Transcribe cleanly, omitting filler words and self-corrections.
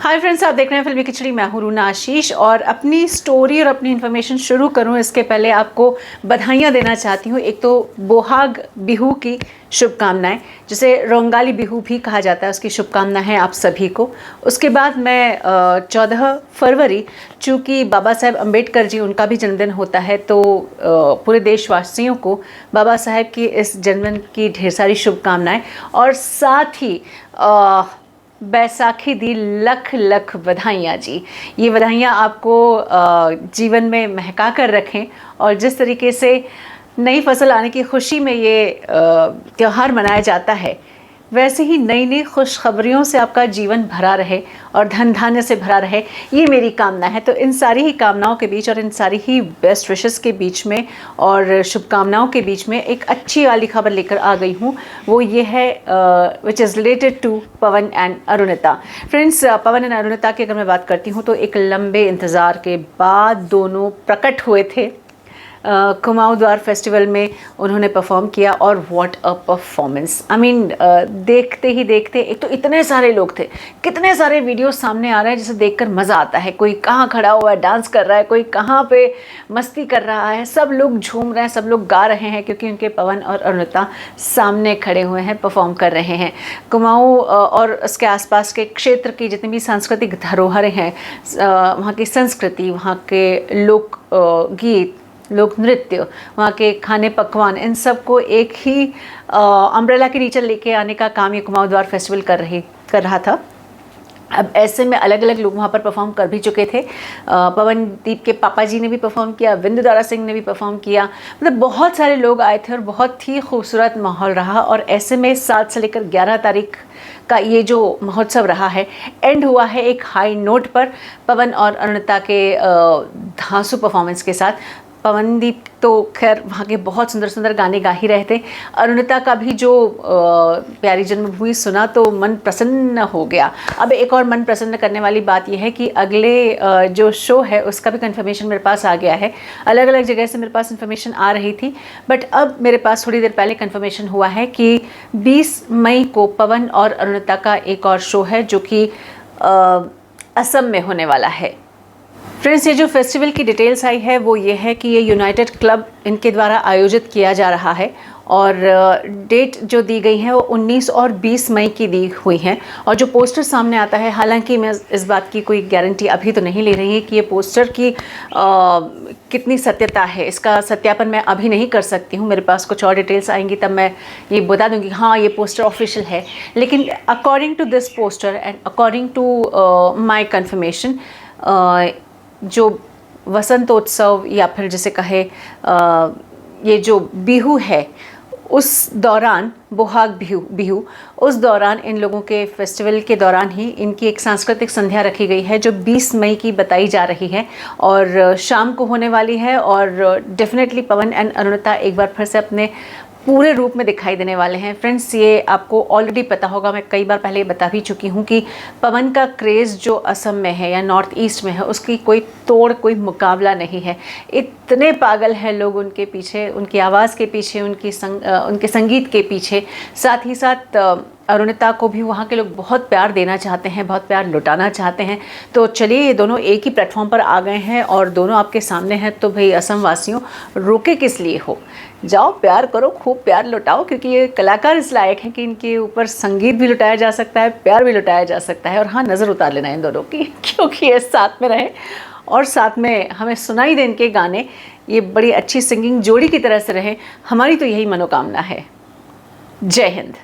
Hi friends, आप देख रहे हैं फिल्मी खिचड़ी। मैं हूं रूना आशीष और अपनी स्टोरी और अपनी इन्फॉर्मेशन शुरू करूं इसके पहले आपको बधाइयां देना चाहती हूं। एक तो बोहाग बिहू की शुभकामनाएं, जिसे रोंगाली बिहू भी कहा जाता है, उसकी शुभकामनाएं हैं आप सभी को। उसके बाद मैं 14 फरवरी, चूँकि बाबा साहेब अम्बेडकर जी उनका भी जन्मदिन होता है, तो पूरे देशवासियों को बाबा साहेब की इस जन्मदिन की ढेर सारी शुभकामनाएं। और साथ ही बैसाखी दी लख लख बधाइयाँ जी। ये बधाइयाँ आपको जीवन में महका कर रखें और जिस तरीके से नई फसल आने की खुशी में ये त्यौहार मनाया जाता है, वैसे ही नई नई खुशखबरियों से आपका जीवन भरा रहे और धन धान्य से भरा रहे, ये मेरी कामना है। तो इन सारी ही कामनाओं के बीच और इन सारी ही बेस्ट विशेस के बीच में और शुभकामनाओं के बीच में एक अच्छी वाली खबर लेकर आ गई हूँ। वो ये है which is related to Pawan and Arunita. Friends, Pawan and Arunita की अगर मैं बात करती हूँ तो एक लंबे इंतज़ार के बाद दोनों प्रकट हुए थे। कुमाऊं द्वार फेस्टिवल में उन्होंने परफॉर्म किया और what a performance. I mean, देखते ही देखते एक तो इतने सारे लोग थे, कितने सारे वीडियोस सामने आ रहे हैं जिसे देखकर मज़ा आता है। कोई कहाँ खड़ा हुआ है डांस कर रहा है, कोई कहाँ पे मस्ती कर रहा है, सब लोग झूम रहे हैं, सब लोग गा रहे हैं, क्योंकि उनके पवन और अरुणिता सामने खड़े हुए हैं, परफॉर्म कर रहे हैं। कुमाऊं और उसके आसपास के क्षेत्र की जितनी भी सांस्कृतिक धरोहरें हैं, वहाँ की संस्कृति, वहाँ के लोक गीत, लोक नृत्य, वहाँ के खाने पकवान, इन सब को एक ही अम्ब्रेला के नीचे लेके आने का काम ये कुमाऊं द्वार फेस्टिवल कर रहा था। अब ऐसे में अलग अलग लोग वहाँ पर परफॉर्म कर भी चुके थे। पवनदीप के पापा जी ने भी परफॉर्म किया, विंदुदारा सिंह ने भी परफॉर्म किया, मतलब बहुत सारे लोग आए थे और बहुत ही खूबसूरत माहौल रहा। और ऐसे में 7 से लेकर 11 तारीख का ये जो महोत्सव रहा है, एंड हुआ है एक हाई नोट पर पवन और अरुणिता के धांसू परफॉर्मेंस के साथ। पवनदीप तो खैर वहाँ के बहुत सुंदर सुंदर गाने गा ही रहे थे। अरुणिता का भी जो प्यारी जन्मभूमि सुना तो मन प्रसन्न हो गया। अब एक और मन प्रसन्न करने वाली बात यह है कि अगले जो शो है उसका भी कंफर्मेशन मेरे पास आ गया है। अलग अलग जगह से मेरे पास इन्फॉर्मेशन आ रही थी, बट अब मेरे पास थोड़ी देर पहले कंफर्मेशन हुआ है कि 20 मई को पवन और अरुणिता का एक और शो है, जो कि असम में होने वाला है। फ्रेंड्स, ये जो फेस्टिवल की डिटेल्स आई है वो ये है कि ये यूनाइटेड क्लब इनके द्वारा आयोजित किया जा रहा है और डेट जो दी गई है वो 19 और 20 मई की दी हुई है। और जो पोस्टर सामने आता है, हालांकि मैं इस बात की कोई गारंटी अभी तो नहीं ले रही है कि ये पोस्टर की कितनी सत्यता है, इसका सत्यापन मैं अभी नहीं कर सकती हूँ। मेरे पास कुछ और डिटेल्स आएंगी तब मैं ये बता दूँगी हाँ ये पोस्टर ऑफिशियल है। लेकिन according to this poster and according to my confirmation, जो वसंतोत्सव या फिर जिसे कहे ये जो बिहू है, उस दौरान बोहाग बिहू उस दौरान इन लोगों के फेस्टिवल के दौरान ही इनकी एक सांस्कृतिक संध्या रखी गई है, जो 20 मई की बताई जा रही है और शाम को होने वाली है। और डेफिनेटली पवन एंड अरुणिता एक बार फिर से अपने पूरे रूप में दिखाई देने वाले हैं। फ्रेंड्स, ये आपको ऑलरेडी पता होगा, मैं कई बार पहले बता भी चुकी हूँ कि पवन का क्रेज़ जो असम में है या नॉर्थ ईस्ट में है, उसकी कोई तोड़, कोई मुकाबला नहीं है। इतने पागल हैं लोग उनके पीछे, उनकी आवाज़ के पीछे, उनके संगीत के पीछे। साथ ही साथ अरुणिता को भी वहाँ के लोग बहुत प्यार देना चाहते हैं, बहुत प्यार लुटाना चाहते हैं। तो चलिए, ये दोनों एक ही प्लेटफॉर्म पर आ गए हैं और दोनों आपके सामने हैं, तो भाई असम वासियों रोके किस लिए हो, जाओ प्यार करो, खूब प्यार लुटाओ, क्योंकि ये कलाकार इस लायक हैं कि इनके ऊपर संगीत भी लुटाया जा सकता है, प्यार भी लुटाया जा सकता है। और हाँ, नज़र उतार लेना इन दोनों की, क्योंकि ये साथ में रहें और साथ में हमें सुनाई दे इनके गाने, ये बड़ी अच्छी सिंगिंग जोड़ी की तरह से रहे, हमारी तो यही मनोकामना है। जय हिंद।